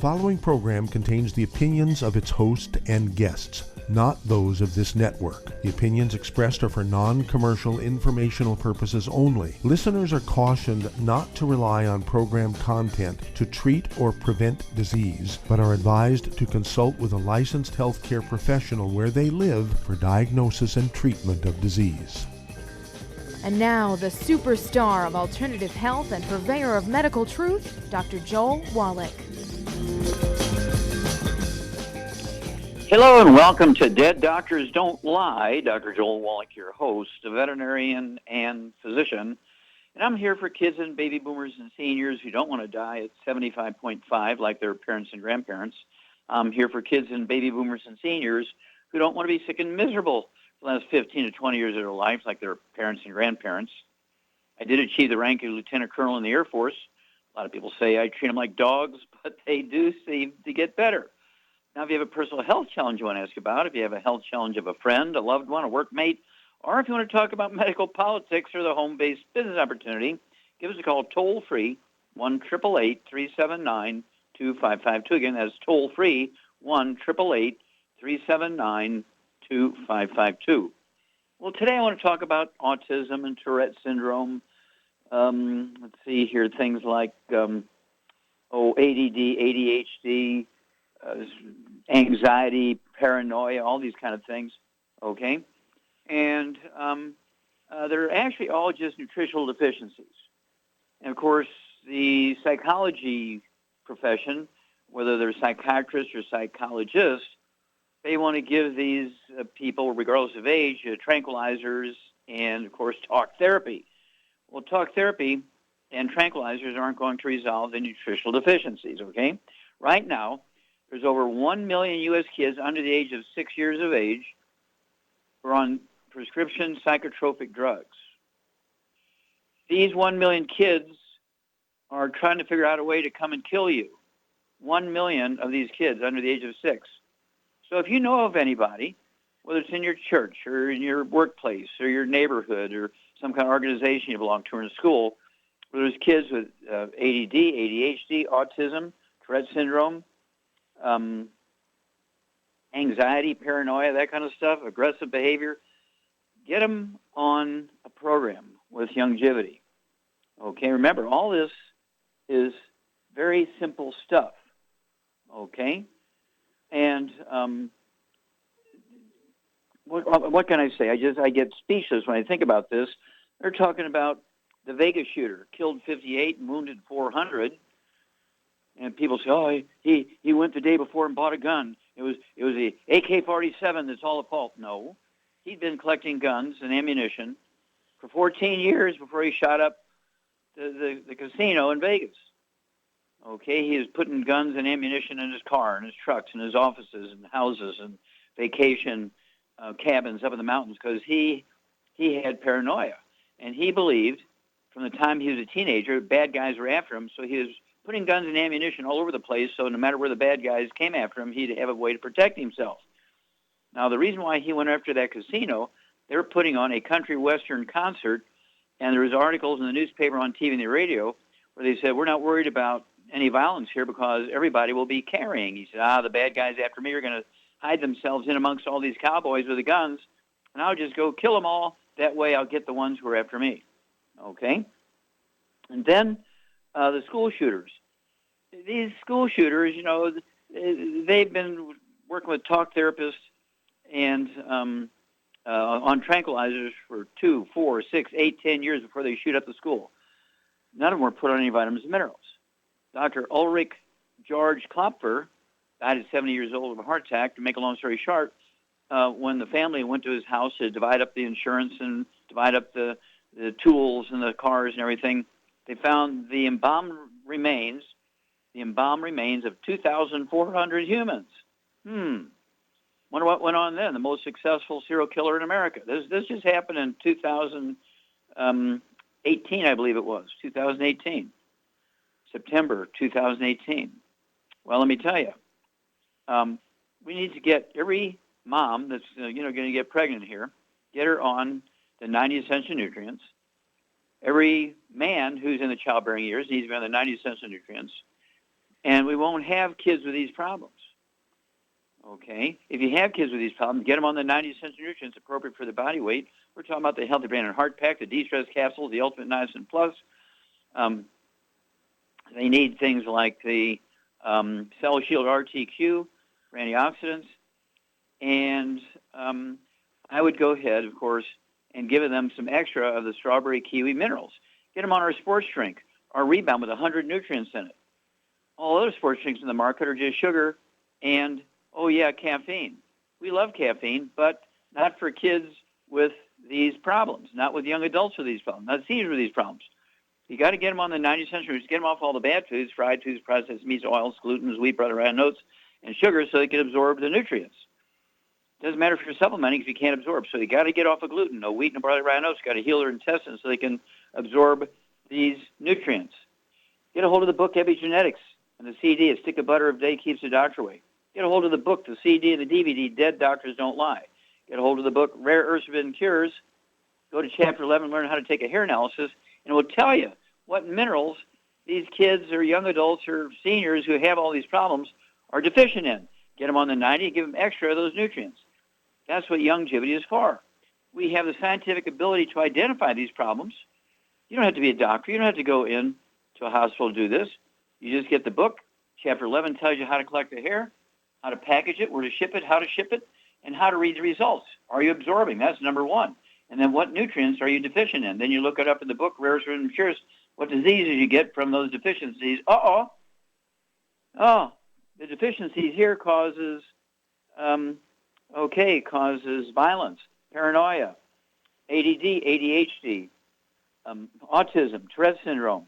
following program contains the opinions of its host and guests, not those of this network. The opinions expressed are for non-commercial informational purposes only. Listeners are cautioned not to rely on program content to treat or prevent disease, but are advised to consult with a licensed healthcare professional where they live for diagnosis and treatment of disease. And now, the superstar of alternative health and purveyor of medical truth, Dr. Joel Wallach. Hello and welcome to Dead Doctors Don't Lie. Dr. Joel Wallach, your host, a veterinarian and physician. And I'm here for kids and baby boomers and seniors who don't want to die at 75.5 like their parents and grandparents. I'm here for kids and baby boomers and seniors who don't want to be sick and miserable for the last 15 to 20 years of their life like their parents and grandparents. I did achieve the rank of lieutenant colonel in the Air Force. A lot of people say I treat them like dogs, but they do seem to get better. Now, if you have a personal health challenge you want to ask about, if you have a health challenge of a friend, a loved one, a workmate, or if you want to talk about medical politics or the home-based business opportunity, give us a call toll-free, 1-888-379-2552. Again, that's toll-free, 1-888-379-2552. Well, today I want to talk about autism and Tourette syndrome. Let's see here, things like ADD, ADHD, anxiety, paranoia, all these kind of things, okay? And they're actually all just nutritional deficiencies. And, of course, the psychology profession, whether they're psychiatrists or psychologists, they want to give these people, regardless of age, tranquilizers and, of course, talk therapy. Well, talk therapy and tranquilizers aren't going to resolve the nutritional deficiencies, okay? Right now, there's over 1 million U.S. kids under the age of 6 years of age who are on prescription psychotropic drugs. These 1 million kids are trying to figure out a way to come and kill you. 1 million of these kids under the age of 6. So if you know of anybody, whether it's in your church or in your workplace or your neighborhood or some kind of organization you belong to or in school, where there's kids with ADD, ADHD, autism, Tourette syndrome, anxiety, paranoia, that kind of stuff, aggressive behavior, get them on a program with Youngevity. Okay, remember, all this is very simple stuff. Okay? And what can I say? I get speechless when I think about this. They're talking about the Vegas shooter, killed 58 and wounded 400. And people say, oh, he went the day before and bought a gun. It was the AK-47 that's all at fault. No. He'd been collecting guns and ammunition for 14 years before he shot up the casino in Vegas. Okay, he was putting guns and ammunition in his car and his trucks and his offices and houses and vacation cabins up in the mountains because he had paranoia. And he believed from the time he was a teenager, bad guys were after him, so he was putting guns and ammunition all over the place, so no matter where the bad guys came after him, he'd have a way to protect himself. Now, the reason why he went after that casino, they were putting on a country western concert, and there was articles in the newspaper, on TV, and the radio, where they said, we're not worried about any violence here because everybody will be carrying. He said, the bad guys after me are going to hide themselves in amongst all these cowboys with the guns, and I'll just go kill them all. That way I'll get the ones who are after me. Okay? And then the school shooters. These school shooters, they've been working with talk therapists and on tranquilizers for 2, 4, 6, 8, 10 years before they shoot up the school. None of them were put on any vitamins and minerals. Dr. Ulrich George Klopfer died at 70 years old of a heart attack. To make a long story short, when the family went to his house to divide up the insurance and divide up the tools and the cars and everything, they found the embalmed remains of 2,400 humans. Wonder what went on then. The most successful serial killer in America. This just happened in 2018, I believe it was, 2018. September 2018. Well, let me tell you, we need to get every mom that's going to get pregnant here, get her on the 90 essential nutrients. Every man who's in the childbearing years needs to be on the 90 essential nutrients. and we won't have kids with these problems. Okay? If you have kids with these problems, get them on the 90 essential nutrients appropriate for their body weight. We're talking about the Healthy Brain and Heart Pack, the De-Stress Capsules, the Ultimate Niacin Plus. They need things like the Cell Shield RTQ for antioxidants. And I would go ahead, of course, and give them some extra of the strawberry kiwi minerals. Get them on our sports drink, our Rebound with 100 nutrients in it. All other sports drinks in the market are just sugar and, caffeine. We love caffeine, but not for kids with these problems, not with young adults with these problems, not seniors with these problems. You got to get them on the 90 essential nutrients, get them off all the bad foods, fried foods, processed meats, oils, glutens, wheat, butter, refined oats, and sugar so they can absorb the nutrients. Doesn't matter if you're supplementing if you can't absorb. So you got to get off of gluten. No wheat, no barley, refined oats. Got to heal their intestines so they can absorb these nutrients. Get a hold of the book Epigenetics and the CD, A Stick of Butter a Day Keeps the Doctor Away. Get a hold of the book, the CD, and the DVD, Dead Doctors Don't Lie. Get a hold of the book, Rare Earths Forbidden Cures. Go to Chapter 11, learn how to take a hair analysis, and it will tell you what minerals these kids or young adults or seniors who have all these problems are deficient in. Get them on the 90 and give them extra of those nutrients. That's what longevity is for. We have the scientific ability to identify these problems. You don't have to be a doctor. You don't have to go in to a hospital to do this. You just get the book. Chapter 11 tells you how to collect the hair, how to package it, where to ship it, how to ship it, and how to read the results. Are you absorbing? That's number one. And then what nutrients are you deficient in? Then you look it up in the book, Rare Earths Forbidden Cures, what diseases you get from those deficiencies. The deficiencies here causes violence, paranoia, ADD, ADHD, autism, Tourette syndrome.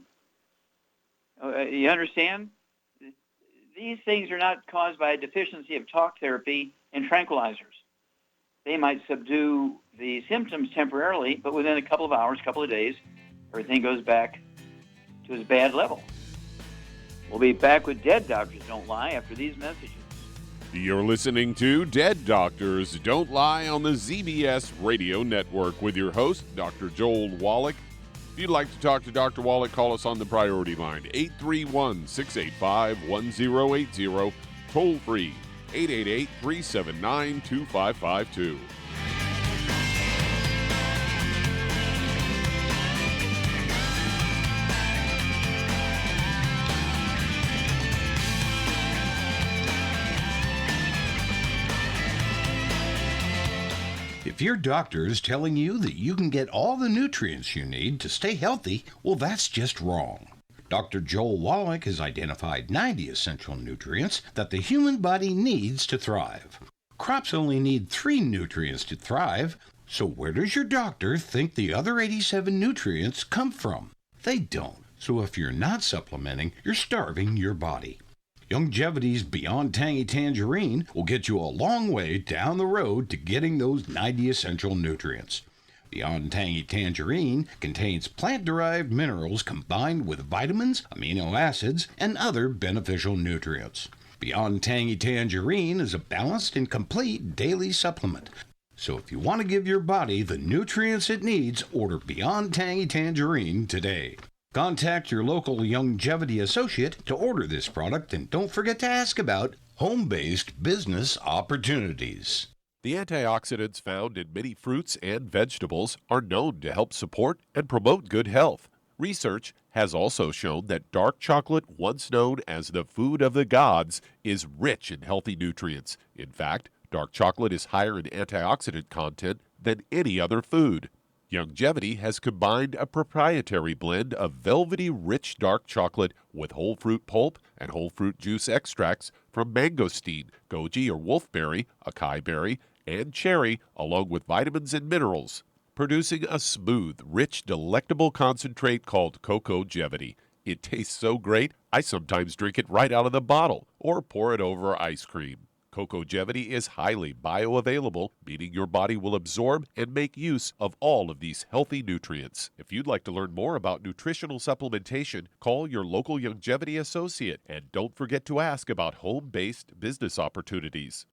You understand? These things are not caused by a deficiency of talk therapy and tranquilizers. They might subdue the symptoms temporarily, but within a couple of hours, couple of days, everything goes back to its bad level. We'll be back with Dead Doctors Don't Lie after these messages. You're listening to Dead Doctors Don't Lie on the ZBS Radio Network with your host, Dr. Joel Wallach. If you'd like to talk to Dr. Wallach, call us on the priority line, 831-685-1080, toll free, 888-379-2552. If your doctor is telling you that you can get all the nutrients you need to stay healthy, well, that's just wrong. Dr. Joel Wallach has identified 90 essential nutrients that the human body needs to thrive. Crops only need 3 nutrients to thrive, so where does your doctor think the other 87 nutrients come from? They don't. So if you're not supplementing, you're starving your body. Longevity's Beyond Tangy Tangerine will get you a long way down the road to getting those 90 essential nutrients. Beyond Tangy Tangerine contains plant-derived minerals combined with vitamins, amino acids, and other beneficial nutrients. Beyond Tangy Tangerine is a balanced and complete daily supplement. So if you want to give your body the nutrients it needs, order Beyond Tangy Tangerine today. Contact your local longevity associate to order this product, and don't forget to ask about home-based business opportunities. The antioxidants found in many fruits and vegetables are known to help support and promote good health. Research has also shown that dark chocolate, once known as the food of the gods, is rich in healthy nutrients. In fact, dark chocolate is higher in antioxidant content than any other food. Longevity has combined a proprietary blend of velvety rich dark chocolate with whole fruit pulp and whole fruit juice extracts from mangosteen, goji or wolfberry, acai berry, and cherry, along with vitamins and minerals, producing a smooth, rich, delectable concentrate called Cocogevity. It tastes so great, I sometimes drink it right out of the bottle or pour it over ice cream. Cocogevity is highly bioavailable, meaning your body will absorb and make use of all of these healthy nutrients. If you'd like to learn more about nutritional supplementation, call your local longevity associate, and don't forget to ask about home-based business opportunities.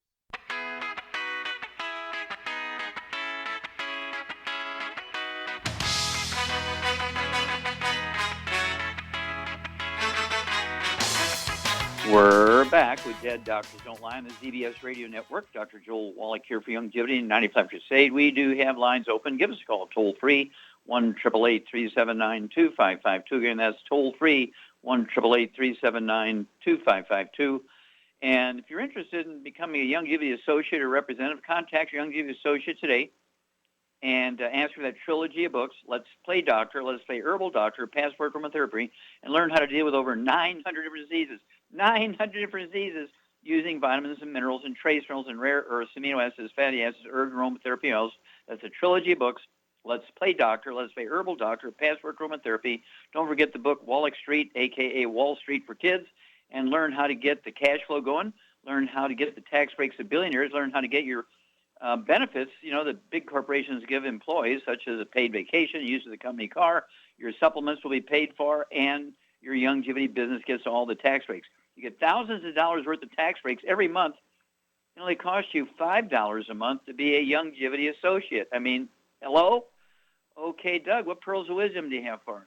We're back with Dead Doctors Don't Lie on the ZBS Radio Network. Dr. Joel Wallach here for Longevity and 95 Crusade. We do have lines open. Give us a call toll-free, 1-888-379-2552. Again, that's toll-free, 1-888-379-2552. And if you're interested in becoming a Longevity Associate or representative, contact your Longevity Associate today and ask for that trilogy of books, Let's Play Doctor, Let's Play Herbal Doctor, Passport Aromatherapy, and learn how to deal with over 900 different diseases. 900 different diseases using vitamins and minerals and trace minerals and rare earths, amino acids, fatty acids, herbs, aromatherapy oils. That's a trilogy of books. Let's Play Doctor, Let's Play Herbal Doctor, Passport Aromatherapy. Don't forget the book Wallach Street, a.k.a. Wall Street for Kids, and learn how to get the cash flow going, learn how to get the tax breaks of billionaires, learn how to get your benefits, that big corporations give employees, such as a paid vacation, use of the company car. Your supplements will be paid for, and your Longevity business gets all the tax breaks. You get thousands of dollars worth of tax breaks every month. It only costs you $5 a month to be a Longevity Associate. I mean, hello? Okay, Doug, what pearls of wisdom do you have for us?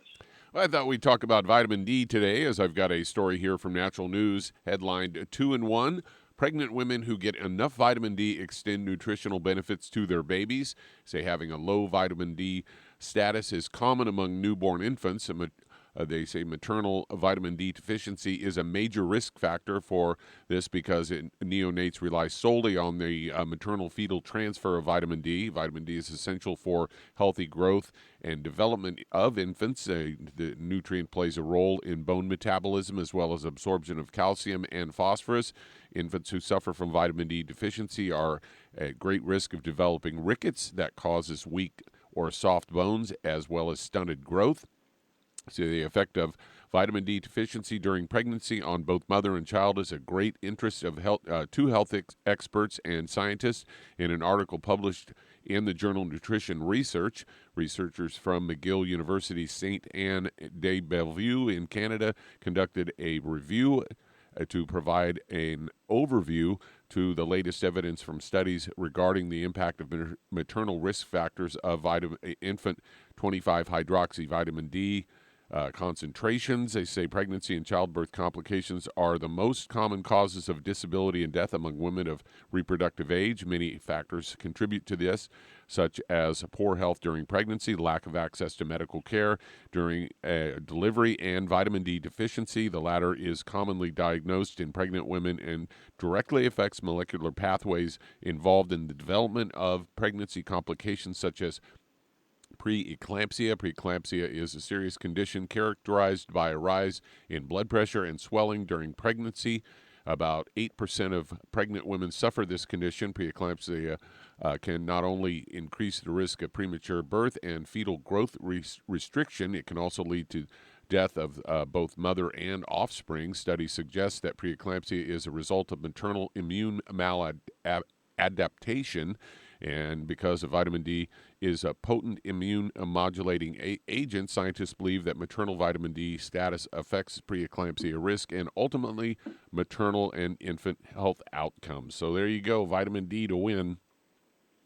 Well, I thought we'd talk about vitamin D today, as I've got a story here from Natural News headlined 2-in-1. Pregnant women who get enough vitamin D extend nutritional benefits to their babies. Say having a low vitamin D status is common among newborn infants. They say maternal vitamin D deficiency is a major risk factor for this because neonates rely solely on the maternal fetal transfer of vitamin D. Vitamin D is essential for healthy growth and development of infants. The nutrient plays a role in bone metabolism as well as absorption of calcium and phosphorus. Infants who suffer from vitamin D deficiency are at great risk of developing rickets that causes weak or soft bones as well as stunted growth. So the effect of vitamin D deficiency during pregnancy on both mother and child is a great interest of to health experts and scientists. In an article published in the journal Nutrition Research, researchers from McGill University St. Anne de Bellevue in Canada conducted a review to provide an overview to the latest evidence from studies regarding the impact of maternal risk factors of infant 25-hydroxy vitamin D concentrations. They say pregnancy and childbirth complications are the most common causes of disability and death among women of reproductive age. Many factors contribute to this, such as poor health during pregnancy, lack of access to medical care during delivery, and vitamin D deficiency. The latter is commonly diagnosed in pregnant women and directly affects molecular pathways involved in the development of pregnancy complications such as preeclampsia. Preeclampsia is a serious condition characterized by a rise in blood pressure and swelling during pregnancy. About 8% of pregnant women suffer this condition. Preeclampsia can not only increase the risk of premature birth and fetal growth restriction, it can also lead to death of both mother and offspring. Studies suggest that preeclampsia is a result of maternal immune maladaptation. And because of vitamin D is a potent immune modulating agent, scientists believe that maternal vitamin D status affects preeclampsia risk and ultimately maternal and infant health outcomes. So there you go, vitamin D to win.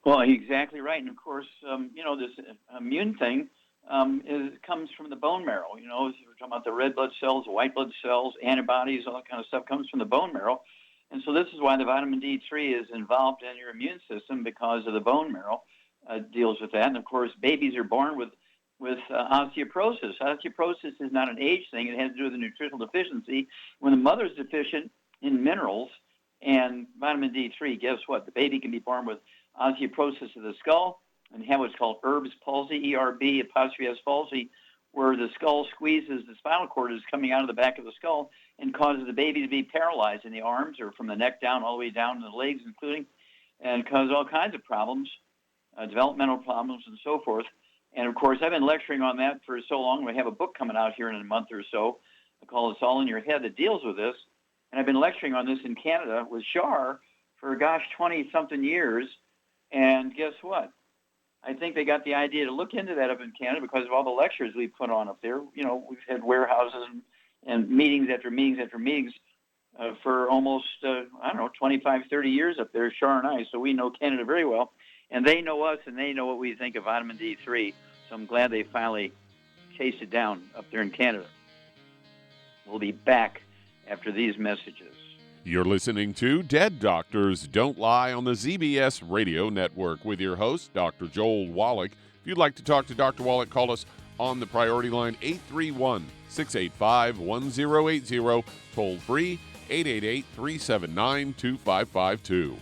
Well, exactly right. And of course, this immune thing comes from the bone marrow. We're talking about the red blood cells, the white blood cells, antibodies, all that kind of stuff comes from the bone marrow. And so this is why the vitamin D3 is involved in your immune system, because of the bone marrow deals with that. And, of course, babies are born with osteoporosis. Osteoporosis is not an age thing. It has to do with a nutritional deficiency. When the mother is deficient in minerals and vitamin D3, guess what? The baby can be born with osteoporosis of the skull and have what's called Erb's palsy, ERB''S palsy, where the skull squeezes the spinal cord is coming out of the back of the skull and causes the baby to be paralyzed in the arms or from the neck down all the way down to the legs, including, and cause all kinds of problems, developmental problems and so forth. And, of course, I've been lecturing on that for so long. We have a book coming out here in a month or so called It's All in Your Head that deals with this. And I've been lecturing on this in Canada with Shar for, 20-something years. And guess what? I think they got the idea to look into that up in Canada because of all the lectures we've put on up there. We've had warehouses and meetings after meetings after meetings for almost, 25, 30 years up there, Shar and I. So we know Canada very well. And they know us, and they know what we think of vitamin D3. So I'm glad they finally chased it down up there in Canada. We'll be back after these messages. You're listening to Dead Doctors Don't Lie on the ZBS Radio Network with your host, Dr. Joel Wallach. If you'd like to talk to Dr. Wallach, call us on the priority line 831-685-1080, toll free 888-379-2552.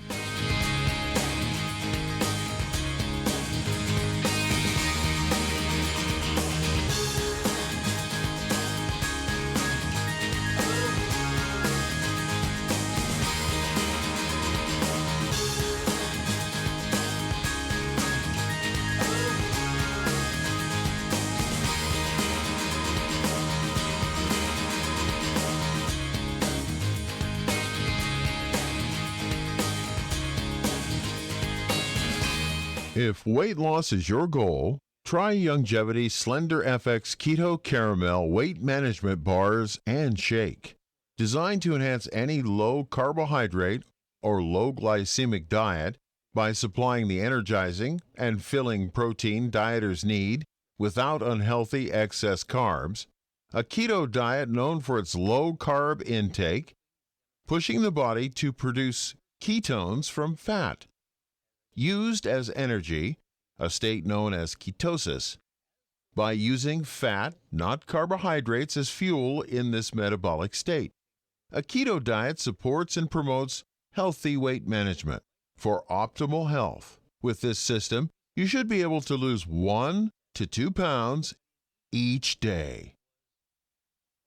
If weight loss is your goal, try Youngevity Slender FX Keto Caramel Weight Management Bars and Shake. Designed to enhance any low carbohydrate or low glycemic diet by supplying the energizing and filling protein dieters need without unhealthy excess carbs, a keto diet known for its low carb intake, pushing the body to produce ketones from fat. Used as energy, a state known as ketosis, by using fat, not carbohydrates, as fuel in this metabolic state. A keto diet supports and promotes healthy weight management for optimal health. With this system, you should be able to lose 1 to 2 pounds each day.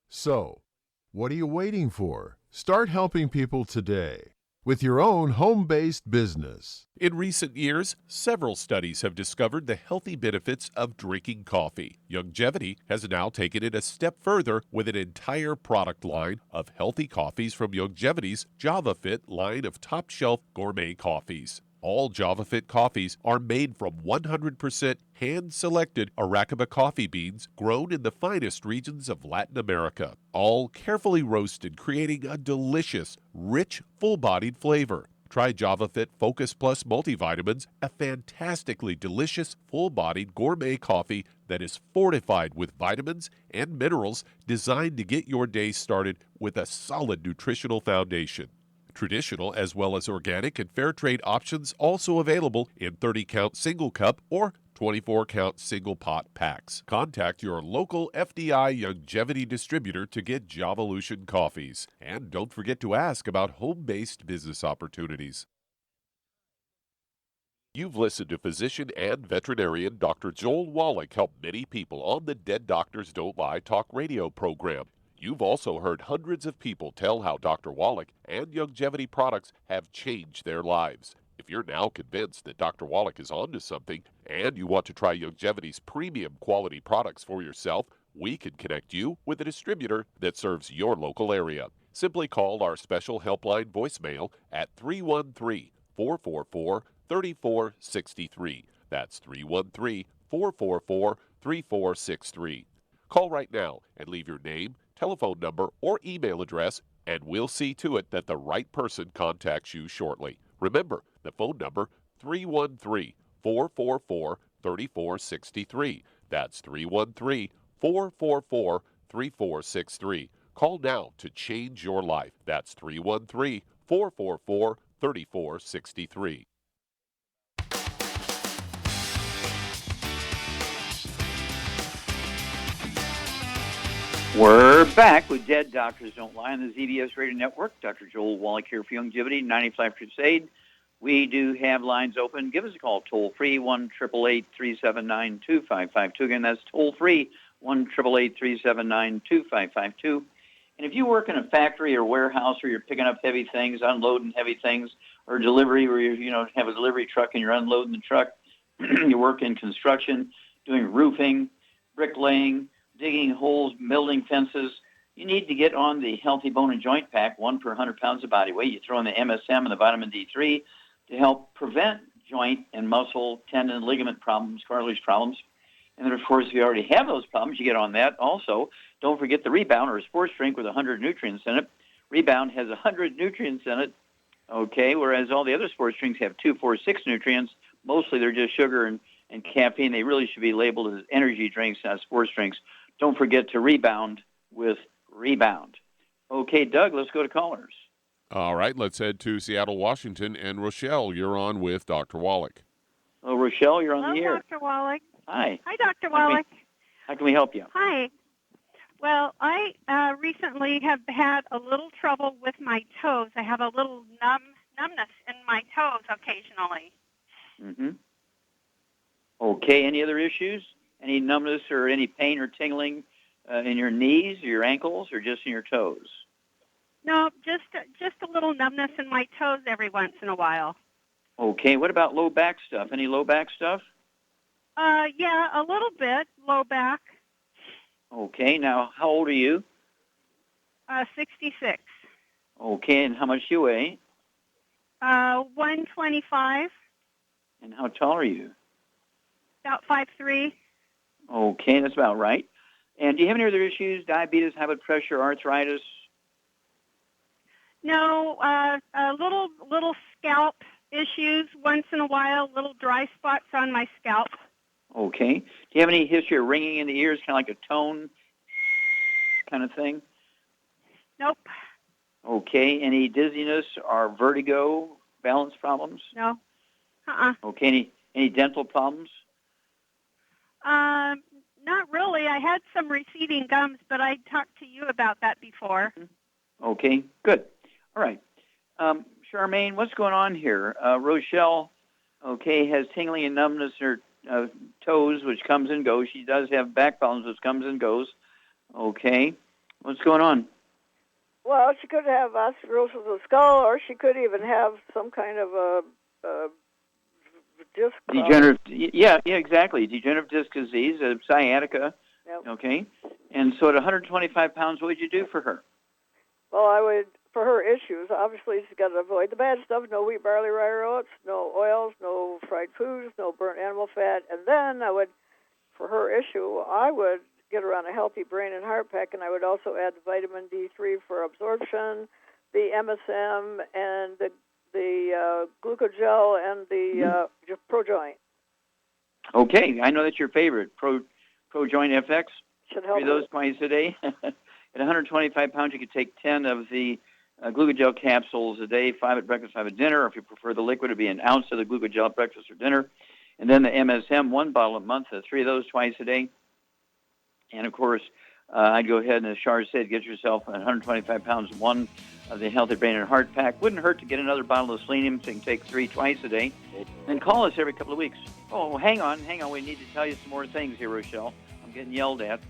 So, what are you waiting for? Start helping people today with your own home-based business. In recent years, several studies have discovered the healthy benefits of drinking coffee. Youngevity has now taken it a step further with an entire product line of healthy coffees from Youngevity's JavaFit line of top-shelf gourmet coffees. All JavaFit coffees are made from 100% hand-selected Arabica coffee beans grown in the finest regions of Latin America, all carefully roasted, creating a delicious, rich, full-bodied flavor. Try JavaFit Focus Plus multivitamins, a fantastically delicious, full-bodied gourmet coffee that is fortified with vitamins and minerals designed to get your day started with a solid nutritional foundation. Traditional as well as organic and fair trade options also available in 30-count single cup or 24-count single pot packs. Contact your local FDI Youngevity distributor to get Javalution coffees. And don't forget to ask about home-based business opportunities. You've listened to physician and veterinarian Dr. Joel Wallach help many people on the Dead Doctors Don't Lie talk radio program. You've also heard hundreds of people tell how Dr. Wallach and Youngevity products have changed their lives. If you're now convinced that Dr. Wallach is onto something and you want to try Youngevity's premium quality products for yourself, we can connect you with a distributor that serves your local area. Simply call our special helpline voicemail at 313-444-3463. That's 313-444-3463. Call right now and leave your name, telephone number, or email address, and we'll see to it that the right person contacts you shortly. Remember, the phone number, 313-444-3463. That's 313-444-3463. Call now to change your life. That's 313-444-3463. We're back with Dead Doctors Don't Lie on the ZBS Radio Network. Dr. Joel Wallach here for Youngevity, 95 Crusade. We do have lines open. Give us a call, toll-free, 1-888-379-2552. Again, that's toll-free, 1-888-379-2552. And if you work in a factory or warehouse or you're picking up heavy things, unloading heavy things, or delivery where you have a delivery truck and you're unloading the truck, you work in construction, doing roofing, bricklaying, digging holes, building fences, you need to get on the Healthy Bone and Joint Pack, 1 per 100 pounds of body weight. You throw in the MSM and the vitamin D3 to help prevent joint and muscle, tendon, ligament problems, cartilage problems. And then, of course, if you already have those problems, you get on that. Also, don't forget the Rebound, or a sports drink with 100 nutrients in it. Rebound has 100 nutrients in it, okay, whereas all the other sports drinks have 2, 4, 6 nutrients. Mostly they're just sugar and caffeine. They really should be labeled as energy drinks, not sports drinks. Don't forget to Rebound with Rebound. Okay, Doug, let's go to callers. All right, let's head to Seattle, Washington. And Rochelle, you're on with Dr. Wallach. Oh, Rochelle, you're on Hello, the air. Dr. Wallach. Hi. Hi, Dr. Wallach. How can we help you? Hi. Well, I recently have had a little trouble with my toes. I have a little numbness in my toes occasionally. Mm-hmm. Okay, any other issues? Any numbness or any pain or tingling in your knees, or your ankles, or just in your toes? No, just a little numbness in my toes every once in a while. Okay, what about low back stuff? Any low back stuff? Yeah, a little bit, low back. Okay, now how old are you? 66. Okay, and how much do you weigh? 125, And how tall are you? about 5'3". Okay, that's about right. And do you have any other issues? Diabetes, high blood pressure, arthritis? No, little scalp issues once in a while, little dry spots on my scalp. Okay. Do you have any history of ringing in the ears, kind of like a tone kind of thing? Nope. Okay. Any dizziness or vertigo, balance problems? No. Okay. Any dental problems? Not really. I had some receding gums, but I talked to you about that before. Okay, good. All right. Charmaine, what's going on here? Rochelle, okay, has tingling and numbness in her toes, which comes and goes. She does have back problems, which comes and goes. Okay. What's going on? Well, she could have osteoporosis of the skull, or she could even have some kind of a disc Degenerative, yeah, exactly. Degenerative disc disease, sciatica. Yep. Okay. And so at 125 pounds, what would you do for her? Well, I would, for her issues, obviously she's got to avoid the bad stuff, no wheat, barley, rye, or oats, no oils, no fried foods, no burnt animal fat. And then I would, for her issue, I would get her on a healthy brain and heart pack, and I would also add the vitamin D3 for absorption, the MSM, and the glucogel, and the ProJoint. Okay, I know that's your favorite, ProJoint FX. Should help. 3 of those twice a day. At 125 pounds, you could take 10 of the glucogel capsules a day, 5 at breakfast, 5 at dinner. Or if you prefer the liquid, it would be an ounce of the glucogel at breakfast or dinner. And then the MSM, 1 bottle a month, 3 of those twice a day. And, of course, I'd go ahead and, as Char said, get yourself at 125 pounds, 1 of the Healthy Brain and Heart Pack. Wouldn't hurt to get another bottle of selenium, so you can take 3 twice a day. And call us every couple of weeks. Oh, hang on. We need to tell you some more things here, Rochelle. I'm getting yelled at.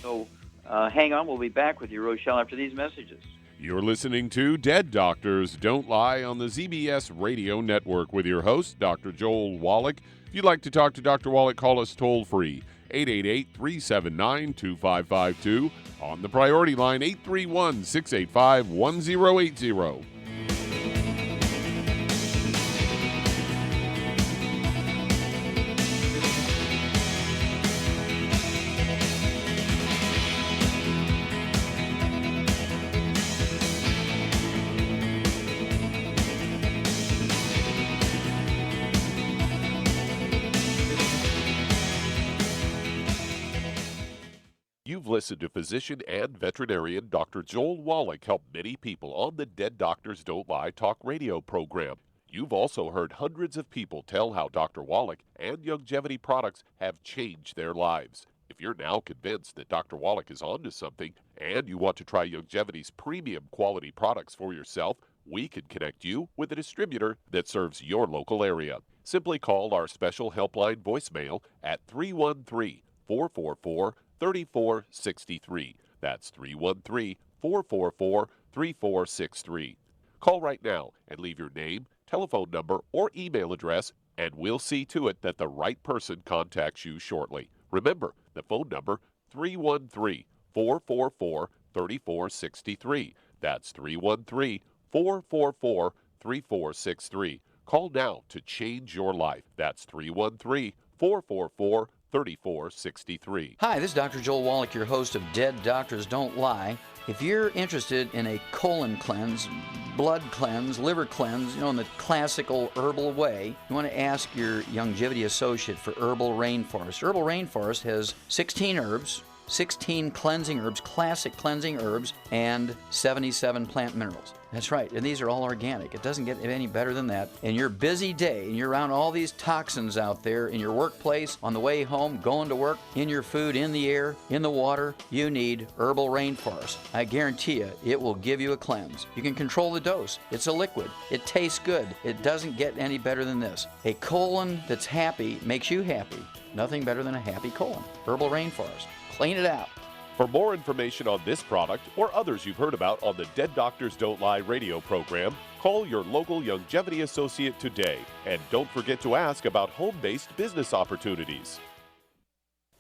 So hang on. We'll be back with you, Rochelle, after these messages. You're listening to Dead Doctors Don't Lie on the ZBS Radio Network with your host, Dr. Joel Wallach. If you'd like to talk to Dr. Wallach, call us toll-free, 888-379-2552. On the priority line, 831-685-1080. You've listened to physician and veterinarian Dr. Joel Wallach help many people on the Dead Doctors Don't Lie talk radio program. You've also heard hundreds of people tell how Dr. Wallach and Youngevity products have changed their lives. If you're now convinced that Dr. Wallach is onto something and you want to try Youngevity's premium quality products for yourself, we can connect you with a distributor that serves your local area. Simply call our special helpline voicemail at 313-444-3463. That's 313-444-3463. Call right now and leave your name, telephone number, or email address, and we'll see to it that the right person contacts you shortly. Remember, the phone number, 313-444-3463. That's 313-444-3463. Call now to change your life. That's 313-444-3463. Hi, this is Dr. Joel Wallach, your host of Dead Doctors Don't Lie. If you're interested in a colon cleanse, blood cleanse, liver cleanse, in the classical herbal way, you want to ask your Youngevity associate for Herbal Rainforest. Herbal Rainforest has 16 herbs, 16 cleansing herbs, classic cleansing herbs, and 77 plant minerals. That's right, and these are all organic. It doesn't get any better than that. In your busy day, and you're around all these toxins out there in your workplace, on the way home, going to work, in your food, in the air, in the water, you need Herbal Rainforest. I guarantee you, it will give you a cleanse. You can control the dose. It's a liquid. It tastes good. It doesn't get any better than this. A colon that's happy makes you happy. Nothing better than a happy colon. Herbal Rainforest. Clean it out. For more information on this product or others you've heard about on the Dead Doctors Don't Lie radio program, call your local Longevity associate today. And don't forget to ask about home-based business opportunities.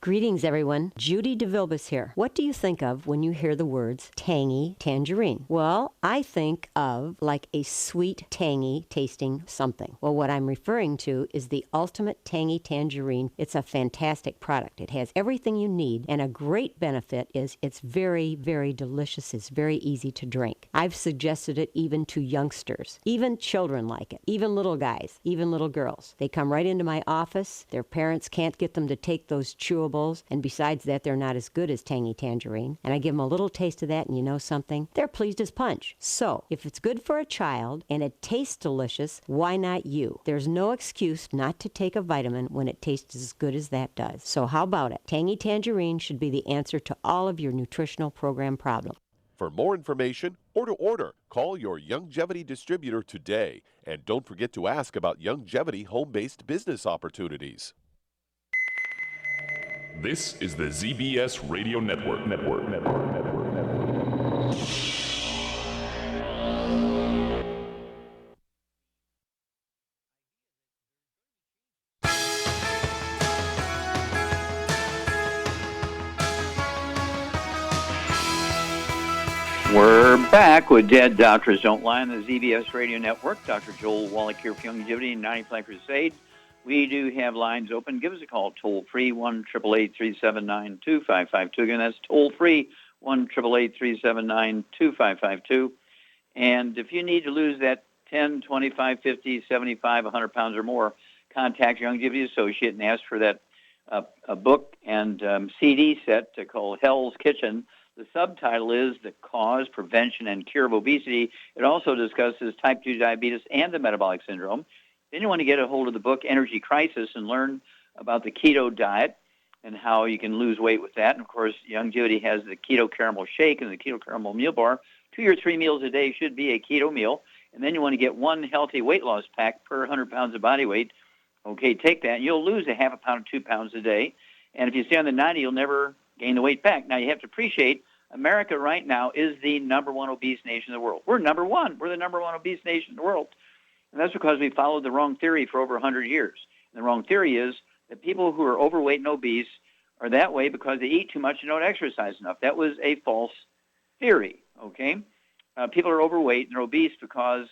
Greetings, everyone. Judy DeVilbus here. What do you think of when you hear the words tangy tangerine? Well, I think of like a sweet, tangy tasting something. Well, what I'm referring to is the Ultimate Tangy Tangerine. It's a fantastic product. It has everything you need, and a great benefit is it's very, very delicious. It's very easy to drink. I've suggested it even to youngsters. Even children like it. Even little guys. Even little girls. They come right into my office. Their parents can't get them to take those chewables, and besides that, they're not as good as Tangy Tangerine. And I give them a little taste of that, and you know something? They're pleased as punch. So, if it's good for a child and it tastes delicious, why not you? There's no excuse not to take a vitamin when it tastes as good as that does. So how about it? Tangy Tangerine should be the answer to all of your nutritional program problems. For more information or to order, call your Longevity distributor today. And don't forget to ask about Longevity home-based business opportunities. This is the ZBS Radio Network. We're back with Dead Doctors Don't Lie on the ZBS Radio Network. Dr. Joel Wallach here for Longevity and 90 Plan Crusade. We do have lines open. Give us a call, toll-free, 1-888-379-2552. Again, that's toll-free, 1-888-379-2552. And if you need to lose that 10, 25, 50, 75, 100 pounds or more, contact your Longevity associate and ask for that a book and CD set called Hell's Kitchen. The subtitle is The Cause, Prevention, and Cure of Obesity. It also discusses type 2 diabetes and the metabolic syndrome. Then you want to get a hold of the book Energy Crisis and learn about the keto diet and how you can lose weight with that. And, of course, Longevity has the Keto Caramel Shake and the Keto Caramel Meal Bar. 2 or 3 meals a day should be a keto meal. And then you want to get one healthy weight loss pack per 100 pounds of body weight. Okay, take that, and you'll lose a half a pound to 2 pounds a day. And if you stay on the 90, you'll never gain the weight back. Now, you have to appreciate America right now is the number one obese nation in the world. We're number one. We're the number one obese nation in the world. And that's because we followed the wrong theory for over 100 years. And the wrong theory is that people who are overweight and obese are that way because they eat too much and don't exercise enough. That was a false theory, okay? People are overweight and they're obese because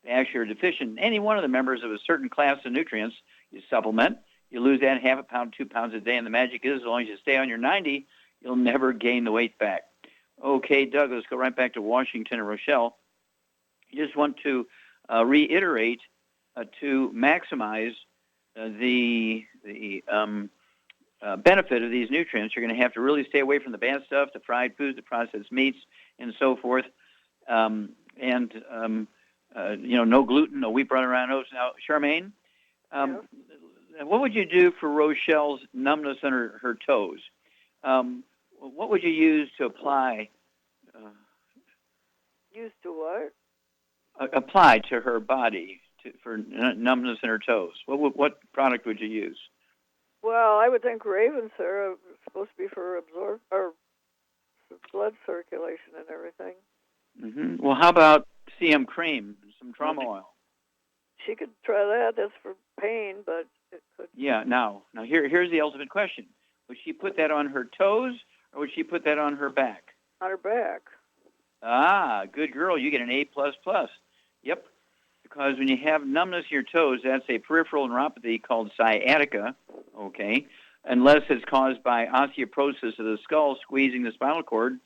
they actually are deficient in any one of the members of a certain class of nutrients. You supplement, you lose that half a pound, 2 pounds a day, and the magic is as long as you stay on your 90, you'll never gain the weight back. Okay, Doug, let's go right back to Washington and Rochelle. You just want to reiterate to maximize the benefit of these nutrients. You're going to have to really stay away from the bad stuff, the fried foods, the processed meats, and so forth. No gluten, no wheat, butter, and oats. Now, Charmaine, what would you do for Rochelle's numbness on her toes? What would you use to apply? Used to what? Apply to her body for numbness in her toes. What product would you use? Well, I would think Raven syrup is supposed to be for blood circulation and everything. Mm-hmm. Well, how about CM cream, some trauma oil? She could try that. That's for pain, but it could. Yeah. Now here's the ultimate question: would she put that on her toes, or would she put that on her back? On her back. Ah, good girl. You get an A++. Yep. Because when you have numbness in your toes, that's a peripheral neuropathy called sciatica, okay, unless it's caused by osteoporosis of the skull squeezing the spinal cord.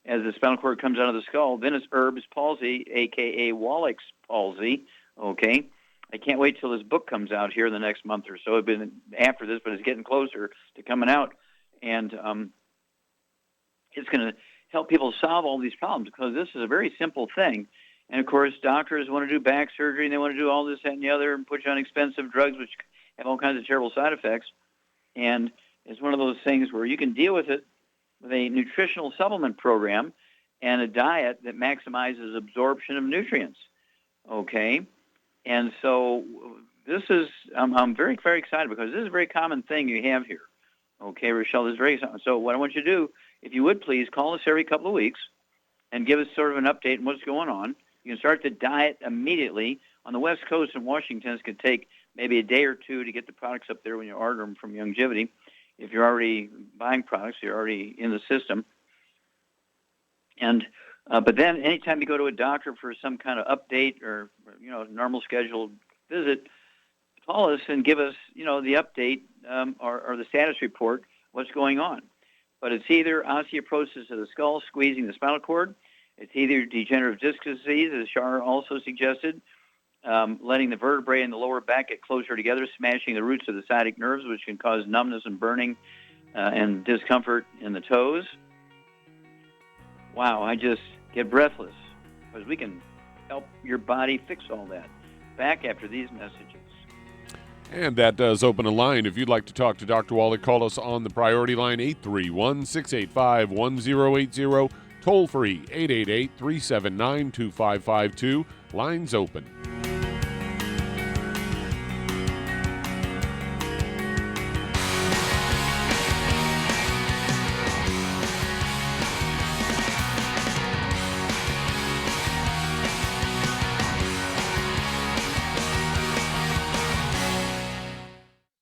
As the spinal cord comes out of the skull, then it's Erb's palsy, a.k.a. Wallach's palsy, okay. I can't wait till this book comes out here in the next month or so. It's been after this, but it's getting closer to coming out. And it's going to help people solve all these problems, because this is a very simple thing. And, of course, doctors want to do back surgery, and they want to do all this, that, and the other, and put you on expensive drugs, which have all kinds of terrible side effects. And it's one of those things where you can deal with it with a nutritional supplement program and a diet that maximizes absorption of nutrients, okay? And so this is, I'm very, very excited, because this is a very common thing you have here, okay, Rochelle? This is very, so what I want you to do, if you would please, call us every couple of weeks and give us sort of an update on what's going on. You can start the diet immediately. On the West Coast in Washington, it's going to take maybe a day or two to get the products up there when you order them from Longevity. If you're already buying products, you're already in the system. And but then anytime you go to a doctor for some kind of update or, normal scheduled visit, call us and give us, the update or the status report, what's going on. But it's either osteoporosis of the skull, squeezing the spinal cord. It's either degenerative disc disease, as Shar also suggested, letting the vertebrae in the lower back get closer together, smashing the roots of the sciatic nerves, which can cause numbness and burning and discomfort in the toes. Wow, I just get breathless, because we can help your body fix all that. Back after these messages. And that does open a line. If you'd like to talk to Dr. Wallach, call us on the priority line, 831-685-1080. Toll free, 888-379-2552. Lines open.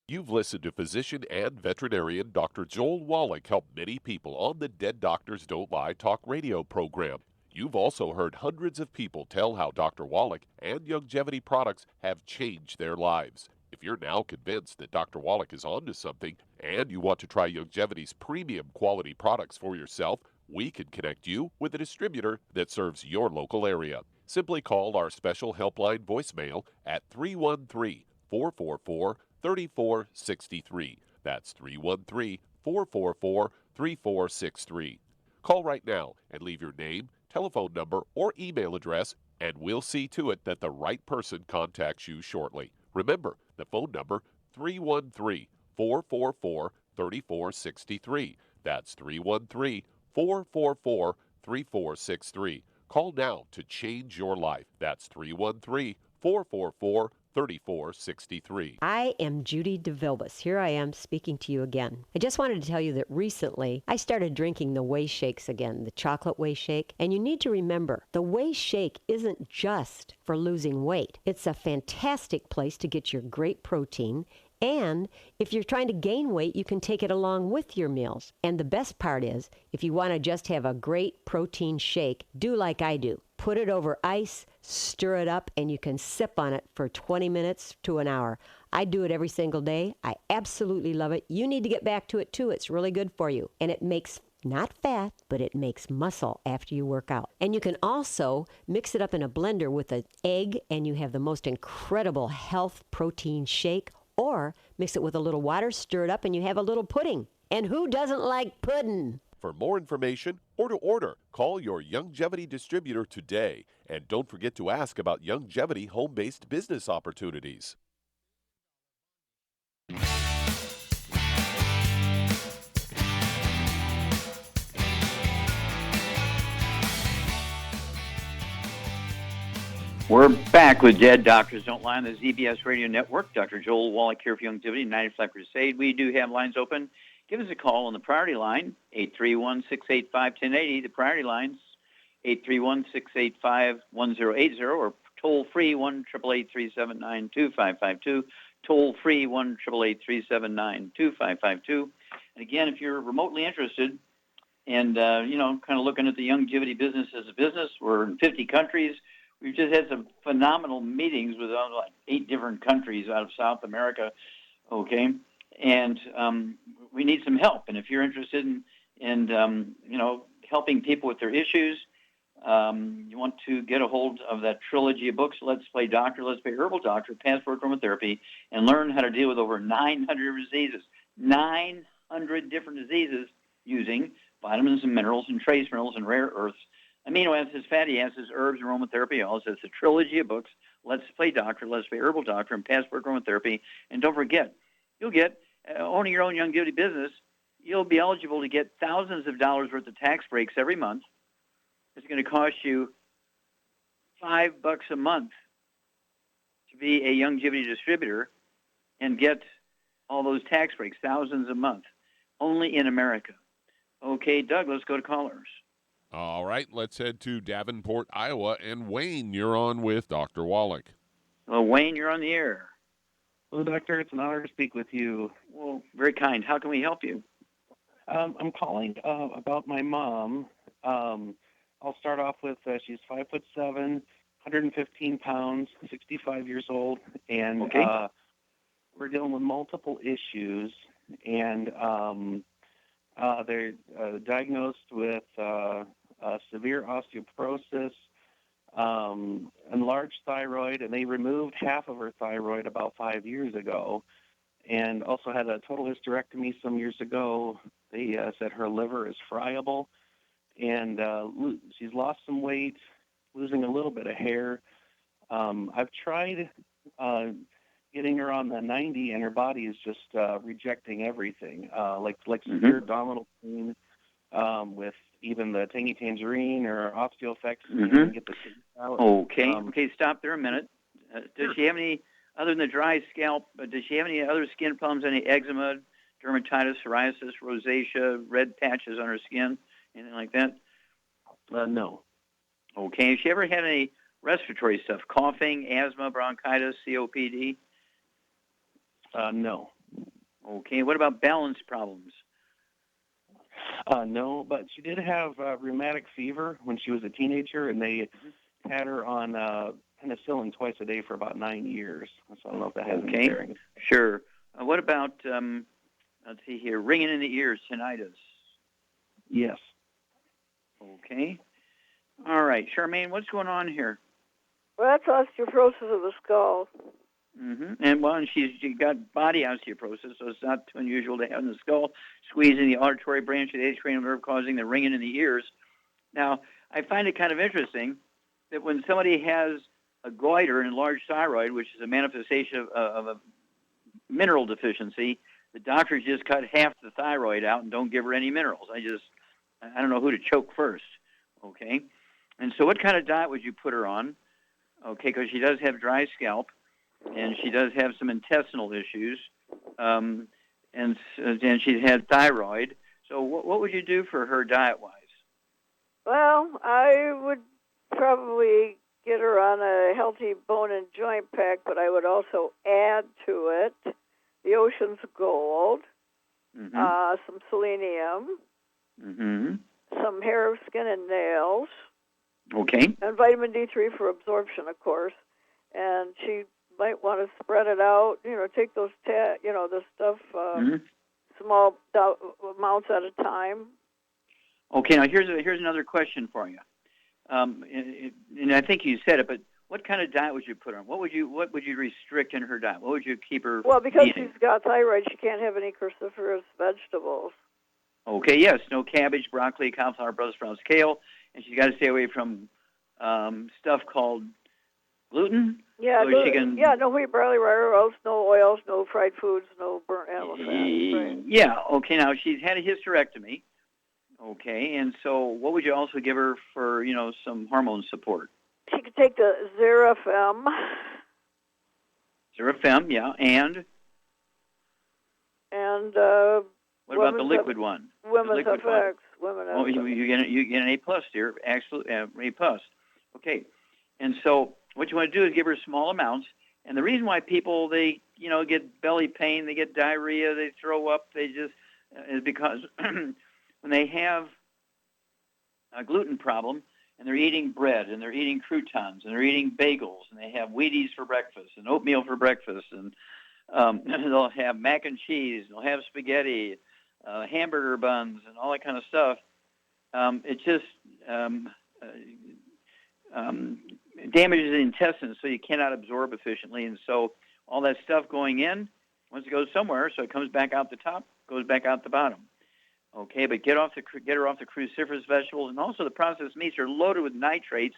You've listened to physician and veterinarian Dr. Joel Wallach help many people on the Dead Doctors Don't Lie talk radio program. You've also heard hundreds of people tell how Dr. Wallach and Longevity products have changed their lives. If you're now convinced that Dr. Wallach is onto something and you want to try Longevity's premium quality products for yourself, we can connect you with a distributor that serves your local area. Simply call our special helpline voicemail at 313-444-3463. That's 313-444-3463. Call right now and leave your name, telephone number, or email address, and we'll see to it that the right person contacts you shortly. Remember, the phone number, 313-444-3463. That's 313-444-3463. Call now to change your life. That's 313-444-3463. I am Judy DeVilbus. Here I am speaking to you again. I just wanted to tell you that recently I started drinking the Whey Shakes again, the chocolate Whey Shake. And you need to remember, the Whey Shake isn't just for losing weight. It's a fantastic place to get your great protein. And if you're trying to gain weight, you can take it along with your meals. And the best part is, if you want to just have a great protein shake, do like I do. Put it over ice, stir it up, and you can sip on it for 20 minutes to an hour. I do it every single day. I absolutely love it. You need to get back to it too. It's really good for you. And it makes not fat, but it makes muscle after you work out. And you can also mix it up in a blender with an egg, and you have the most incredible health protein shake. Or mix it with a little water, stir it up, and you have a little pudding. And who doesn't like pudding? For more information or to order, call your Longevity distributor today. And don't forget to ask about Longevity home-based business opportunities. We're back with Dead Doctors Don't Lie on the ZBS Radio Network. Dr. Joel Wallach here for Longevity, 95 Crusade. We do have lines open. Give us a call on the priority line, 831-685-1080. The priority line's 831-685-1080, or toll-free, 1-888-379-2552. Toll-free, 1-888-379-2552. And again, if you're remotely interested and, kind of looking at the Longevity business as a business, we're in 50 countries. We've just had some phenomenal meetings with like 8 different countries out of South America, okay? And we need some help. And if you're interested in helping people with their issues, you want to get a hold of that trilogy of books, Let's Play Doctor, Let's Play Herbal Doctor, Passport Aromatherapy, and learn how to deal with over 900 diseases. 900 different diseases using vitamins and minerals and trace minerals and rare earths, amino acids, fatty acids, herbs, and aromatherapy oils. It's a trilogy of books. Let's Play Doctor, Let's Play Herbal Doctor, and Passport Aromatherapy. And don't forget, you'll get, owning your own longevity business, you'll be eligible to get thousands of dollars worth of tax breaks every month. It's going to cost you $5 a month to be a longevity distributor and get all those tax breaks, thousands a month, only in America. Okay, Doug, let's go to callers. All right, let's head to Davenport, Iowa. And Wayne, you're on with Dr. Wallach. Well, Wayne, you're on the air. Hello, Doctor. It's an honor to speak with you. Well, very kind. How can we help you? I'm calling about my mom. I'll start off with she's 5'7", 115 pounds, 65 years old, and okay. We're dealing with multiple issues, and they're diagnosed with severe osteoporosis, enlarged thyroid, and they removed half of her thyroid about 5 years ago, and also had a total hysterectomy some years ago. They said her liver is friable, and she's lost some weight, losing a little bit of hair. I've tried getting her on the 90, and her body is just rejecting everything, like severe abdominal pain with even the tangy tangerine or OsteoFX. Get the out. Okay, stop there a minute. Does she have any, other than the dry scalp, does she have any other skin problems, any eczema, dermatitis, psoriasis, rosacea, red patches on her skin, anything like that? No. Okay, has she ever had any respiratory stuff, coughing, asthma, bronchitis, COPD? No. Okay, what about balance problems? No, but she did have rheumatic fever when she was a teenager, and they had her on penicillin twice a day for about 9 years. So I don't know if that has any bearing. Sure. What about, let's see here, ringing in the ears, tinnitus? Yes. Okay. All right. Charmaine, what's going on here? Well, that's osteoporosis of the skull. And she's got body osteoporosis, so it's not too unusual to have in the skull, squeezing the auditory branch of the cranial nerve, causing the ringing in the ears. Now, I find it kind of interesting that when somebody has a goiter and enlarged thyroid, which is a manifestation of a mineral deficiency, the doctors just cut half the thyroid out and don't give her any minerals. I don't know who to choke first. Okay. And so what kind of diet would you put her on? Okay, because she does have dry scalp, and she does have some intestinal issues, and she's had thyroid. So what would you do for her diet-wise? Well, I would probably get her on a healthy bone and joint pack, but I would also add to it the Ocean's Gold, some selenium, some hair, skin, and nails. Okay. And vitamin D3 for absorption, of course. And she might want to spread it out, take those, the stuff, small amounts at a time. Okay, now here's another question for you. And I think you said it, but what kind of diet would you put her on? What would you restrict in her diet? What would you keep her Well, because eating? she's got thyroid, she can't have any cruciferous vegetables. Okay, yes, no cabbage, broccoli, cauliflower, Brussels sprouts, kale, and she's got to stay away from stuff called gluten. Yeah, so no wheat, barley, rye oats, no oils, no fried foods, no burnt animal fat. Right. Yeah, okay, now she's had a hysterectomy. Okay, and so what would you also give her for, some hormone support? She could take the Zerafem. Zerafem, yeah, and? And what about the liquid one? Women's FX. Oh, you get an A+, dear. Absolutely, A+. Okay, and so what you want to do is give her small amounts. And the reason why people, they get belly pain, they get diarrhea, they throw up, is because when they have a gluten problem and they're eating bread and they're eating croutons and they're eating bagels and they have Wheaties for breakfast and oatmeal for breakfast and they'll have mac and cheese, they'll have spaghetti, hamburger buns, and all that kind of stuff. It just damages the intestines, so you cannot absorb efficiently. And so all that stuff going in, once it goes somewhere, so it comes back out the top, goes back out the bottom. Okay, but get her off the cruciferous vegetables, and also the processed meats are loaded with nitrates,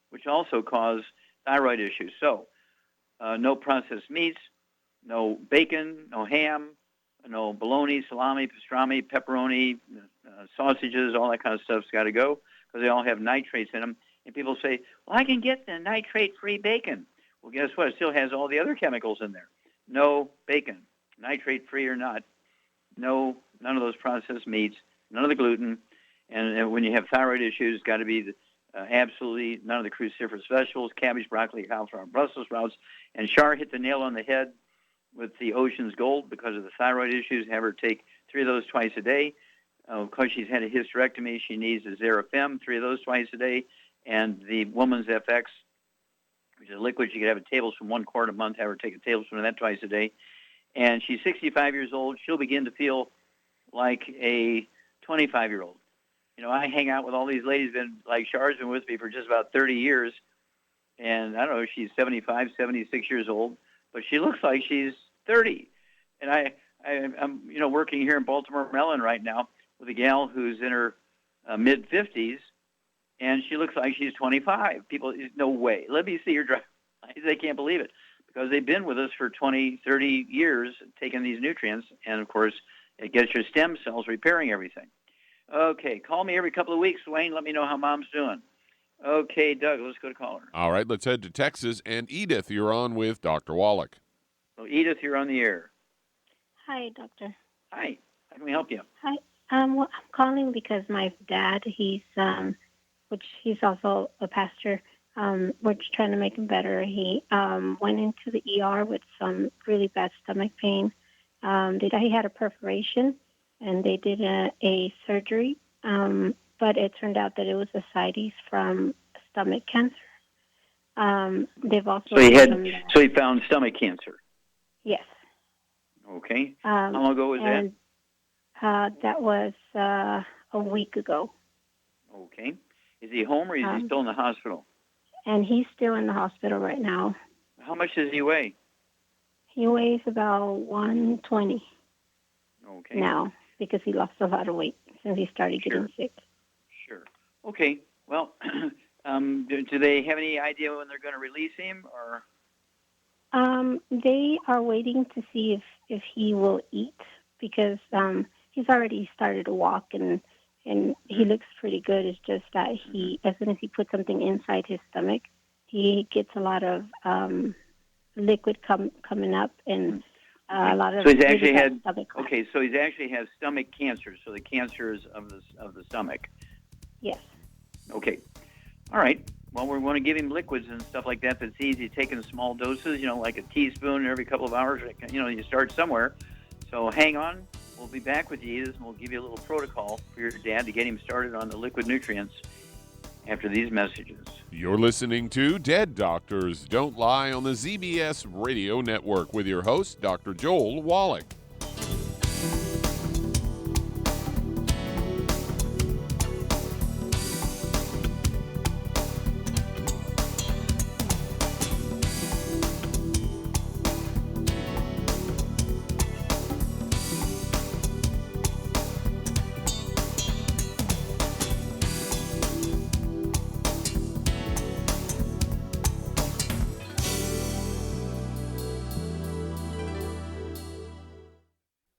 which also cause thyroid issues. So, no processed meats, no bacon, no ham, no bologna, salami, pastrami, pepperoni, sausages, all that kind of stuff's got to go because they all have nitrates in them. And people say, well, I can get the nitrate-free bacon. Well, guess what? It still has all the other chemicals in there. No bacon, nitrate-free or not. No, none of those processed meats, none of the gluten. And when you have thyroid issues, got to be absolutely none of the cruciferous vegetables, cabbage, broccoli, cauliflower, Brussels sprouts. And Shar hit the nail on the head with the Ocean's Gold because of the thyroid issues. Have her take 3 of those twice a day. Because she's had a hysterectomy, she needs a Xerafem, 3 of those twice a day. And the Woman's FX, which is a liquid, she could have a tablespoon, 1 quart a month, have her take a tablespoon of that twice a day. And she's 65 years old. She'll begin to feel like a 25-year-old. You know, I hang out with all these ladies, like Char's been with me for just about 30 years. And I don't know, she's 75, 76 years old, but she looks like she's 30. And I'm working here in Baltimore, Maryland right now with a gal who's in her mid-50s, and she looks like she's 25. People, no way. Let me see your drive. They can't believe it because they've been with us for 20, 30 years taking these nutrients, and, of course, it gets your stem cells repairing everything. Okay, call me every couple of weeks, Wayne. Let me know how Mom's doing. Okay, Doug, let's go to caller. All right, let's head to Texas. And Edith, you're on with Dr. Wallach. So, Edith, you're on the air. Hi, doctor. Hi. How can we help you? Hi. Well, I'm calling because my dad, he's also a pastor. We're just trying to make him better. He went into the ER with some really bad stomach pain. He had a perforation, and they did a surgery, but it turned out that it was ascites from stomach cancer. They've also so he found stomach cancer. Yes. Okay. How long ago was that? That was a week ago. Okay. Is he home or is he still in the hospital? And he's still in the hospital right now. How much does he weigh? He weighs about 120 okay. now because he lost a lot of weight since he started getting sick. Sure. Okay. Well, do they have any idea when they're going to release him? Or they are waiting to see if he will eat because he's already started to walk and he looks pretty good. It's just that as soon as he puts something inside his stomach, he gets a lot of liquid coming up and a lot of. So he's actually had So he's actually has stomach cancer. So the cancer is of the stomach. Yes. Okay. All right. Well, we want to give him liquids and stuff like that. That's easy. Taking small doses, like a teaspoon every couple of hours. You start somewhere. So hang on. We'll be back with you, Edith, and we'll give you a little protocol for your dad to get him started on the liquid nutrients after these messages. You're listening to Dead Doctors Don't Lie on the ZBS Radio Network with your host, Dr. Joel Wallach.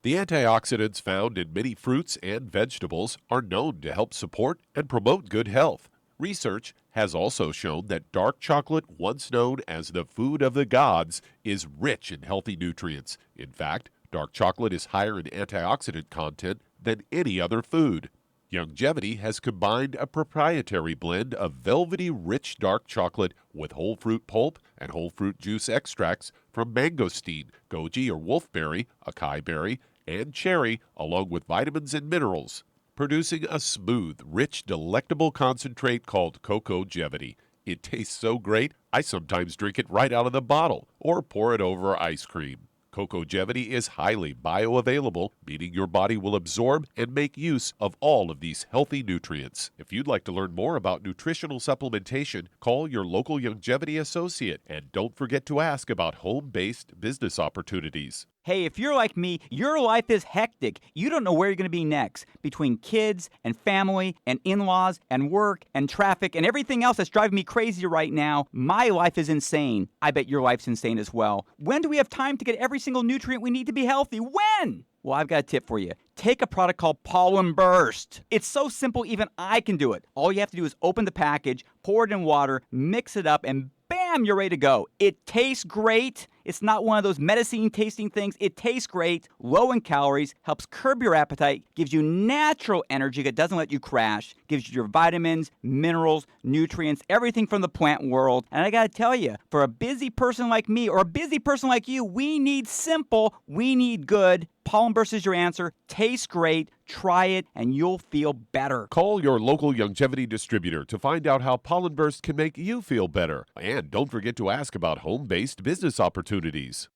The antioxidants found in many fruits and vegetables are known to help support and promote good health. Research has also shown that dark chocolate, once known as the food of the gods, is rich in healthy nutrients. In fact, dark chocolate is higher in antioxidant content than any other food. Youngevity has combined a proprietary blend of velvety rich dark chocolate with whole fruit pulp and whole fruit juice extracts from mangosteen, goji or wolfberry, acai berry, and cherry, along with vitamins and minerals, producing a smooth, rich, delectable concentrate called Cocogevity. It tastes so great, I sometimes drink it right out of the bottle or pour it over ice cream. Cocogevity is highly bioavailable, meaning your body will absorb and make use of all of these healthy nutrients. If you'd like to learn more about nutritional supplementation, call your local Youngevity associate and don't forget to ask about home-based business opportunities. Hey, if you're like me, your life is hectic. You don't know where you're going to be next. Between kids and family and in-laws and work and traffic and everything else that's driving me crazy right now, my life is insane. I bet your life's insane as well. When do we have time to get every single nutrient we need to be healthy? When? Well, I've got a tip for you. Take a product called Pollen Burst. It's so simple, even I can do it. All you have to do is open the package, pour it in water, mix it up, and bam, you're ready to go. It tastes great. It's not one of those medicine tasting things. It tastes great, low in calories, helps curb your appetite, gives you natural energy that doesn't let you crash, gives you your vitamins, minerals, nutrients, everything from the plant world. And I gotta tell you, for a busy person like me or a busy person like you, we need simple, we need good. Pollen Burst is your answer. Tastes great. Try it, and you'll feel better. Call your local longevity distributor to find out how Pollen Burst can make you feel better. And don't forget to ask about home-based business opportunities.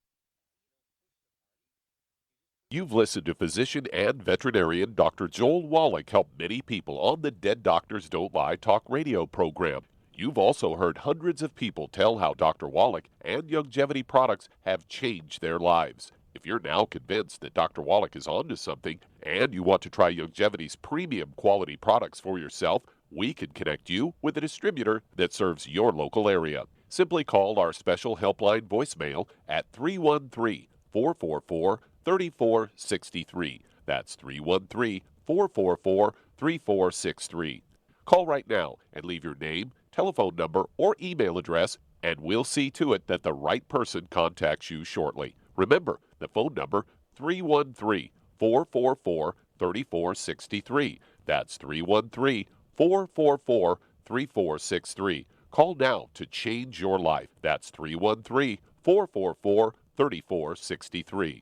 You've listened to physician and veterinarian Dr. Joel Wallach help many people on the Dead Doctors Don't Lie talk radio program. You've also heard hundreds of people tell how Dr. Wallach and longevity products have changed their lives. If you're now convinced that Dr. Wallach is onto something and you want to try Longevity's premium quality products for yourself, we can connect you with a distributor that serves your local area. Simply call our special helpline voicemail at 313-444-3463. That's 313-444-3463. Call right now and leave your name, telephone number, or email address, and we'll see to it that the right person contacts you shortly. Remember, the phone number, 313-444-3463. That's 313-444-3463. Call now to change your life. That's 313-444-3463.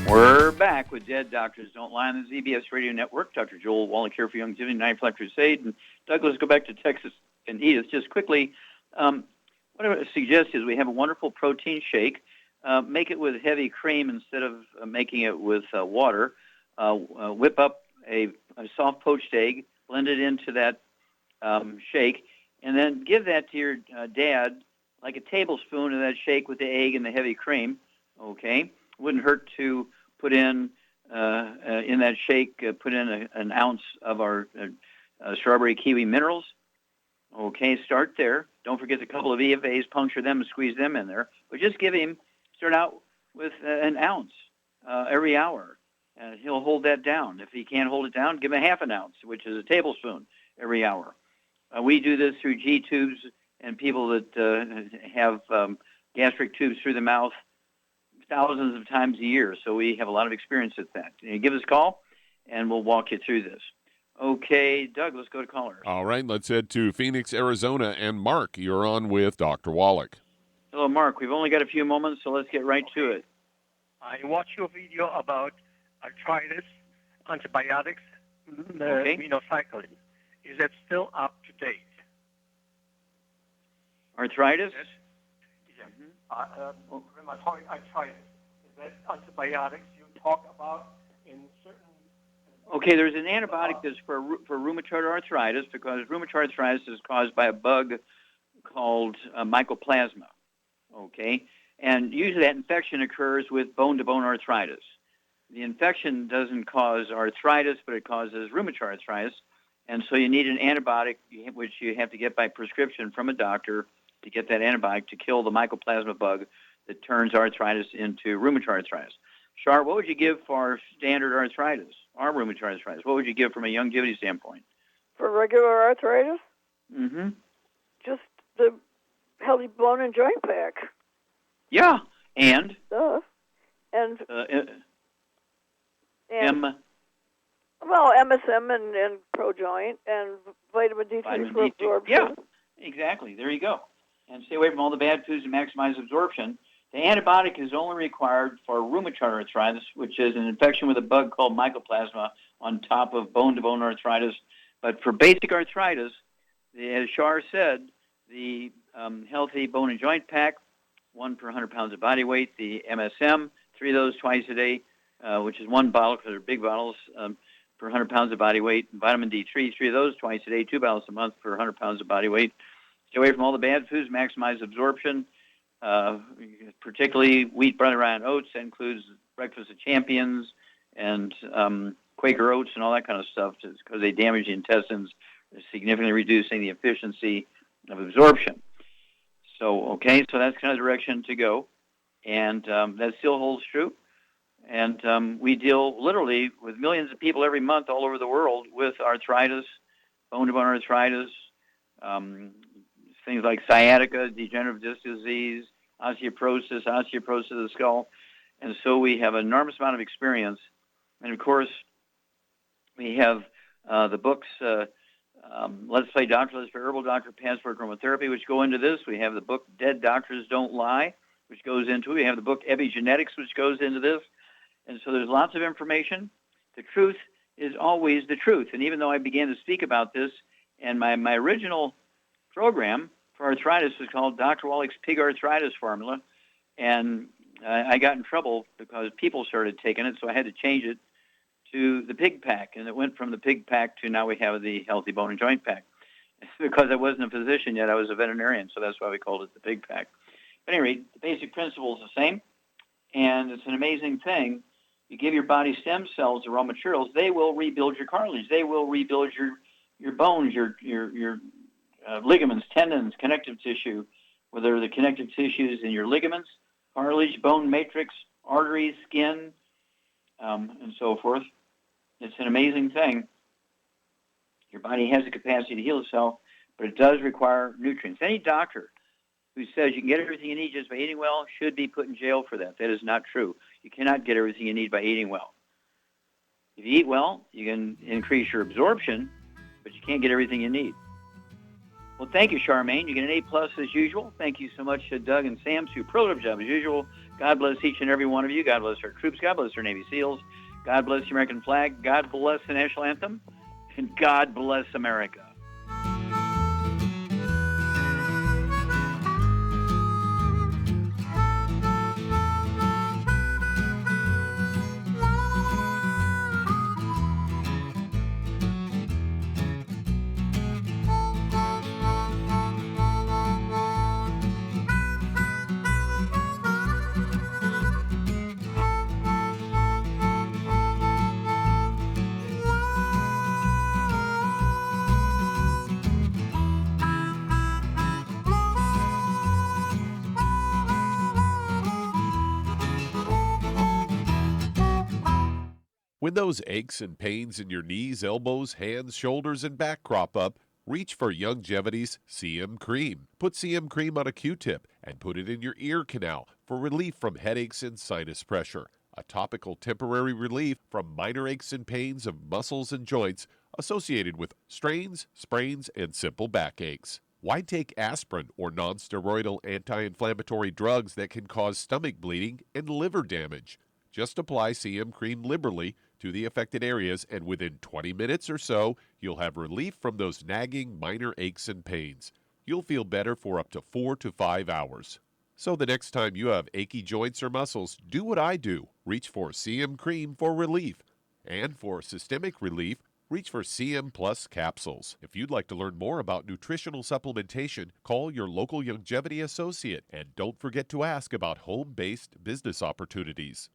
We're back with Dead Doctors Don't Lie on the ZBS Radio Network. Dr. Joel Wallach here for Youngevity 9 Flat Crusade. And Douglas, go back to Texas and Edith just quickly. What I would suggest is we have a wonderful protein shake. Make it with heavy cream instead of making it with water. Whip up a soft poached egg, blend it into that shake, and then give that to your dad, like a tablespoon of that shake with the egg and the heavy cream. Okay, wouldn't hurt to put in that shake, put in an ounce of our strawberry kiwi minerals. Okay, start there. Don't forget a couple of EFAs, puncture them and squeeze them in there. But just start out with an ounce every hour. And he'll hold that down. If he can't hold it down, give him a half an ounce, which is a tablespoon every hour. We do this through G tubes and people that have gastric tubes through the mouth thousands of times a year. So we have a lot of experience at that. Give us a call, and we'll walk you through this. Okay, Doug, let's go to callers. All right, let's head to Phoenix, Arizona. And Mark, you're on with Dr. Wallach. Hello, Mark. We've only got a few moments, so let's get right to it. I watched your video about arthritis, antibiotics, minocycline. Is that still up to date? Arthritis? Yes. Yeah. Rheumatoid arthritis. Is that antibiotics you talk about in certain... Okay, there's an antibiotic that's for rheumatoid arthritis because rheumatoid arthritis is caused by a bug called mycoplasma. Okay, and usually that infection occurs with bone-to-bone arthritis. The infection doesn't cause arthritis, but it causes rheumatoid arthritis, and so you need an antibiotic, which you have to get by prescription from a doctor to get that antibiotic to kill the mycoplasma bug that turns arthritis into rheumatoid arthritis. Shar, what would you give for standard arthritis, or rheumatoid arthritis? What would you give from a longevity standpoint? For regular arthritis? Mm-hmm. Just the healthy bone and joint pack. Yeah, and? And Well, MSM and ProJoint and vitamin D3 for absorption. Yeah, exactly. There you go. And stay away from all the bad foods to maximize absorption. The antibiotic is only required for rheumatoid arthritis, which is an infection with a bug called mycoplasma on top of bone-to-bone arthritis. But for basic arthritis, as Shar said, the healthy bone and joint pack, 1 per 100 pounds of body weight, the MSM, 3 of those twice a day, which is 1 bottle because they're big bottles per 100 pounds of body weight. Vitamin D3, 3 of those twice a day, 2 bottles a month per 100 pounds of body weight. Stay away from all the bad foods, maximize absorption, particularly wheat, barley, rye, and oats. That includes breakfast of champions and Quaker oats and all that kind of stuff, because they damage the intestines, significantly reducing the efficiency of absorption. So that's kind of the direction to go, and that still holds true. And we deal literally with millions of people every month all over the world with arthritis, bone-to-bone arthritis, things like sciatica, degenerative disc disease, osteoporosis of the skull. And so we have an enormous amount of experience. And, of course, we have the books, Let's Play Doctor, Let's Play Herbal Doctor, Passport Aromatherapy, which go into this. We have the book Dead Doctors Don't Lie, which goes into it. We have the book Epigenetics, which goes into this. And so there's lots of information. The truth is always the truth. And even though I began to speak about this, and my original program for arthritis was called Dr. Wallach's Pig Arthritis Formula, and I got in trouble because people started taking it, so I had to change it to the Pig Pack, and it went from the Pig Pack to now we have the Healthy Bone and Joint Pack. It's because I wasn't a physician yet, I was a veterinarian, so that's why we called it the Pig Pack. But anyway, the basic principle is the same, and it's an amazing thing. You give your body stem cells, the raw materials, they will rebuild your cartilage. They will rebuild your bones, your ligaments, tendons, connective tissue, whether the connective tissues in your ligaments, cartilage, bone matrix, arteries, skin, and so forth. It's an amazing thing. Your body has the capacity to heal itself, but it does require nutrients. Any doctor who says you can get everything you need just by eating well should be put in jail for that. That is not true. You cannot get everything you need by eating well. If you eat well, you can increase your absorption, but you can't get everything you need. Well, thank you, Charmaine. You get an A+ as usual. Thank you so much, Doug and Sam. Superlative job as usual. God bless each and every one of you. God bless our troops. God bless our Navy SEALs. God bless the American flag. God bless the national anthem. And God bless America. When those aches and pains in your knees, elbows, hands, shoulders, and back crop up, reach for Youngevity's CM Cream. Put CM Cream on a Q-tip and put it in your ear canal for relief from headaches and sinus pressure. A topical temporary relief from minor aches and pains of muscles and joints associated with strains, sprains, and simple backaches. Why take aspirin or non-steroidal anti-inflammatory drugs that can cause stomach bleeding and liver damage? Just apply CM Cream liberally to the affected areas, and within 20 minutes or so, you'll have relief from those nagging minor aches and pains. You'll feel better for up to 4 to 5 hours. So the next time you have achy joints or muscles, do what I do. Reach for CM Cream for relief. And for systemic relief, reach for CM Plus capsules. If you'd like to learn more about nutritional supplementation, call your local Youngevity associate, and don't forget to ask about home-based business opportunities.